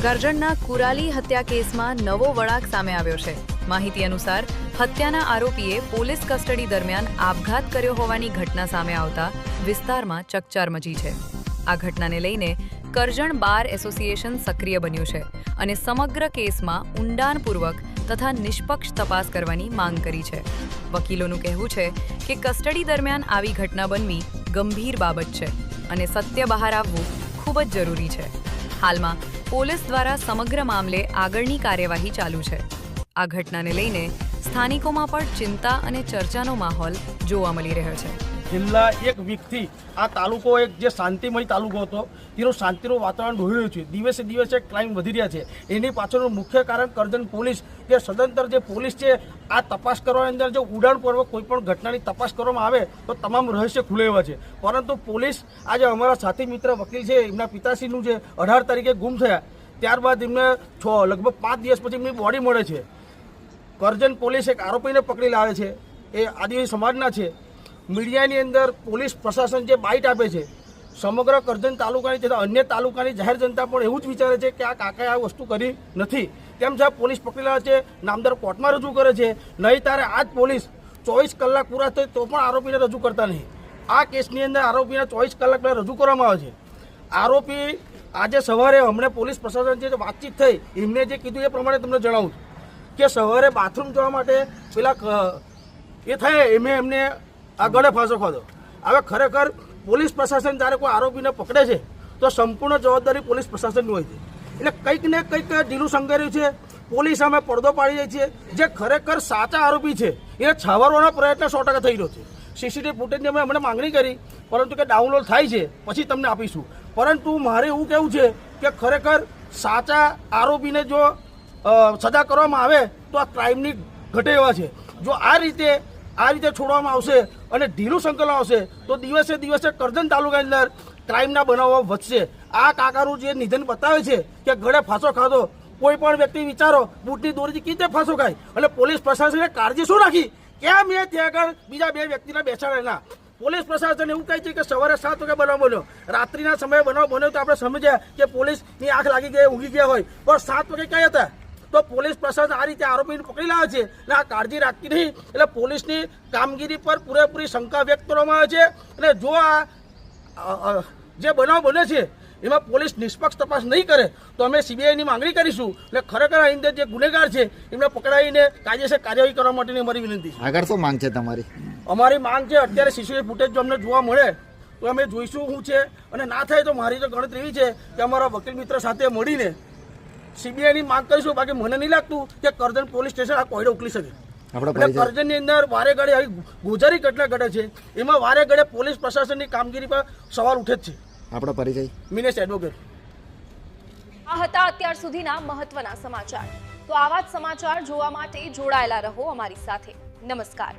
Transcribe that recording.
કરજણના કુરાલી હત્યા કેસમાં નવો વળાંક સામે આવ્યો છે। માહિતી અનુસાર હત્યાના આરોપીએ પોલીસ કસ્ટડી દરમિયાન આપઘાત કર્યો હોવાની ઘટના સામે આવતા વિસ્તારમાં ચકચાર મચી છે। આ ઘટનાને લઈને કરજણ બાર એસોસિએશન સક્રિય બન્યું છે અને સમગ્ર કેસમાં ઊંડાણપૂર્વક તથા નિષ્પક્ષ તપાસ કરવાની માંગ કરી છે। વકીલોનું કહેવું છે કે કસ્ટડી દરમિયાન આવી ઘટના બનવી ગંભીર બાબત છે અને સત્ય બહાર આવવું ખૂબ જ જરૂરી છે। હાલમાં પોલીસ દ્વારા સમગ્ર મામલે આગળની કાર્યવાહી ચાલુ છે। આ ઘટનાને લઈને સ્થાનિકોમાં પણ ચિંતા અને ચર્ચાનો માહોલ જોવા મળી રહ્યો છે। છેલ્લા એક વીકથી આ તાલુકો એક જે શાંતિમય તાલુકો હતો તેનું શાંતિનું વાતાવરણ ડોહી રહ્યું છે। દિવસે દિવસે ક્રાઇમ વધી રહ્યા છે। એની પાછળનું મુખ્ય કારણ કરજણ પોલીસ કે સદંતર જે પોલીસ છે આ તપાસ કરવાની અંદર જો ઉડાણપૂર્વક કોઈ પણ ઘટનાની તપાસ કરવામાં આવે તો તમામ રહસ્ય ખુલે એવા છે। પરંતુ પોલીસ આજે અમારા સાથી મિત્ર વકીલ છે એમના પિતાશ્રીનું જે 18 તારીખે ગુમ થયા ત્યારબાદ એમને લગભગ 5 દિવસ પછી એમની બોડી મળે છે। કરજણ પોલીસ એક આરોપીને પકડી લાવે છે, એ આદિવાસી સમાજના છે। મીડિયાની અંદર પોલીસ પ્રશાસન જે બાઇટ આપે છે સમગ્ર કરજણ તાલુકાની તથા અન્ય તાલુકાની જાહેર જનતા પણ એવું જ વિચારે છે કે આ કાકાએ આ વસ્તુ કરી નથી। તેમ છતાં પોલીસ પકડી લાવે છે, નામદાર કોર્ટમાં રજૂ કરે છે। નહીં ત્યારે આ જ પોલીસ 24 કલાક પૂરા થાય તો પણ આરોપીને રજૂ કરતા નહીં। આ કેસની અંદર આરોપીને 24 કલાક પહેલાં રજૂ કરવામાં આવે છે। આરોપી આજે સવારે હમણાં પોલીસ પ્રશાસન જે વાતચીત થઈ એમને જે કીધું એ પ્રમાણે તમને જણાવું કે સવારે બાથરૂમ જવા માટે પેલા એ થાય એમને આ ગળે ફાંસો ખાધો। હવે ખરેખર પોલીસ પ્રશાસન જ્યારે કોઈ આરોપીને પકડે છે તો સંપૂર્ણ જવાબદારી પોલીસ પ્રશાસનની હોય છે। એટલે કંઈક ને કંઈક ઢીલું સંઘર્યું છે। પોલીસ સામે પડદો પાડી જાય છે। જે ખરેખર સાચા આરોપી છે એને છાવરવાનો પ્રયત્ન 100% થઈ રહ્યો છે। સીસીટીવી ફૂટેજની અમે હમણાં માંગણી કરી પરંતુ કે ડાઉનલોડ થાય છે પછી તમને આપીશું। પરંતુ મારે એવું કહેવું છે કે ખરેખર સાચા આરોપીને જો સજા કરવામાં આવે તો આ ક્રાઇમની ઘટે એવા છે। જો આ રીતે છોડવામાં આવશે અને ઢીલું સંકલન આવશે તો દિવસે દિવસે કરજણ તાલુકાની અંદર ક્રાઇમના બનાવો વધશે। આ કાકાનું જે નિધન બતાવે છે કે ગળે ફાંસો ખાધો, કોઈ પણ વ્યક્તિ વિચારો બૂટની દોરીથી કઈ રીતે ફાંસો ખાય। એટલે પોલીસ પ્રશાસને કાળજી શું રાખી કેમ એ ત્યાં આગળ બીજા 2 વ્યક્તિને બેસાડે ના। પોલીસ પ્રશાસન એવું કહે છે કે સવારે 7 વાગે બનાવ બન્યો, રાત્રિના સમયે બનાવ બન્યો તો આપણે સમજ્યા કે પોલીસની આંખ લાગી ગઈ, ઊંઘી ગયા હોય, પણ 7 વાગે ક્યાં હતા? તો પોલીસ પ્રશાસન આ રીતે આરોપીને પકડી લાવે છે અને આ કાળજી રાખતી નહીં। એટલે પોલીસની કામગીરી પર પૂરેપૂરી શંકા વ્યક્ત કરવામાં આવે છે અને જો આ જે બનાવ બને છે એમાં પોલીસ નિષ્પક્ષ તપાસ નહીં કરે તો અમે સીબીઆઈની માંગણી કરીશું। એટલે ખરેખર આ અંદર જે ગુનેગાર છે એમને પકડાવીને કાયદેસર કાર્યવાહી કરવા માટેની અમારી વિનંતી છે। આગળ શું માંગ છે તમારી? અમારી માંગ છે અત્યારે સીસીટીવી ફૂટેજ જો અમને જોવા મળે તો અમે જોઈશું શું છે, અને ના થાય તો મારી તો ગણતરી એવી છે કે અમારા વકીલ મિત્ર સાથે મળીને સીબીઆઈની માંગ કરીશું। બાકી મને નહીં લાગતું કે કરજણ પોલીસ સ્ટેશન આ કોયડો ઉકલી શકે। કરજણની અંદર વારે ઘડે આવી ગોજારી ઘટના ઘટે છે, એમાં વારે ઘડે પોલીસ પ્રશાસનની કામગીરી પર સવાલ ઉઠે જ છે। આપણો પરિચય? મિનેશ એડવોકેટ। આ હતા અત્યાર સુધીના મહત્વના સમાચાર। તો આવા જ સમાચાર જોવા માટે જોડાયેલા રહો અમારી સાથે। નમસ્કાર।